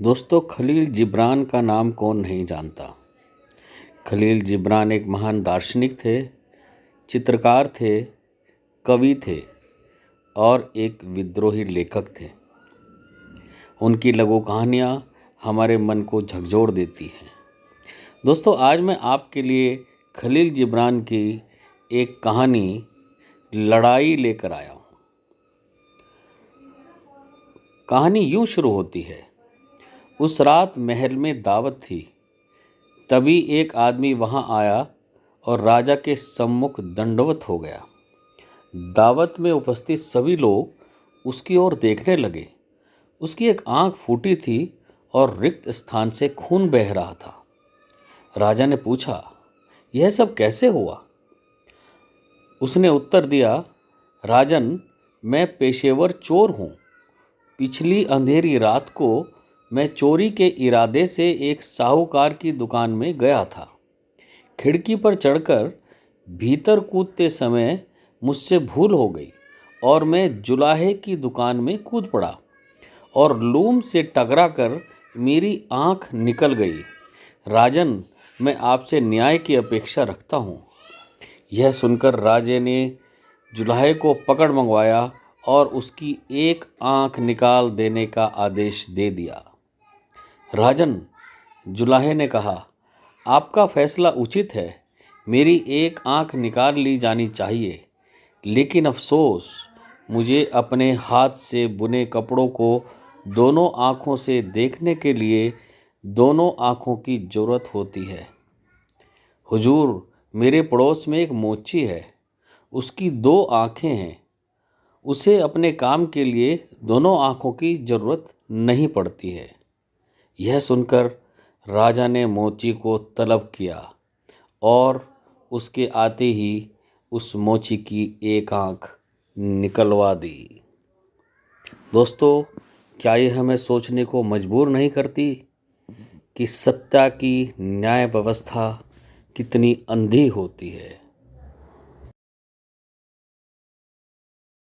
दोस्तों, खलील जिब्रान का नाम कौन नहीं जानता। खलील जिब्रान एक महान दार्शनिक थे, चित्रकार थे, कवि थे और एक विद्रोही लेखक थे। उनकी लघु कहानियाँ हमारे मन को झकझोर देती हैं। दोस्तों, आज मैं आपके लिए खलील जिब्रान की एक कहानी लड़ाई लेकर आया हूँ। कहानी यूँ शुरू होती है। उस रात महल में दावत थी। तभी एक आदमी वहां आया और राजा के सम्मुख दंडवत हो गया। दावत में उपस्थित सभी लोग उसकी ओर देखने लगे। उसकी एक आंख फूटी थी और रिक्त स्थान से खून बह रहा था। राजा ने पूछा, यह सब कैसे हुआ? उसने उत्तर दिया, राजन, मैं पेशेवर चोर हूँ। पिछली अंधेरी रात को मैं चोरी के इरादे से एक साहूकार की दुकान में गया था। खिड़की पर चढ़कर भीतर कूदते समय मुझसे भूल हो गई और मैं जुलाहे की दुकान में कूद पड़ा और लूम से टकराकर मेरी आंख निकल गई। राजन, मैं आपसे न्याय की अपेक्षा रखता हूँ। यह सुनकर राजे ने जुलाहे को पकड़ मंगवाया और उसकी एक आंख निकाल देने का आदेश दे दिया। राजन, जुलाहे ने कहा, आपका फैसला उचित है। मेरी एक आंख निकाल ली जानी चाहिए, लेकिन अफसोस, मुझे अपने हाथ से बुने कपड़ों को दोनों आँखों से देखने के लिए दोनों आँखों की ज़रूरत होती है। हुजूर, मेरे पड़ोस में एक मोची है। उसकी 2 आँखें हैं। उसे अपने काम के लिए दोनों आँखों की ज़रूरत नहीं पड़ती है। यह सुनकर राजा ने मोची को तलब किया और उसके आते ही उस मोची की एक आंख निकलवा दी। दोस्तों, क्या ये हमें सोचने को मजबूर नहीं करती कि सत्ता की न्याय व्यवस्था कितनी अंधी होती है।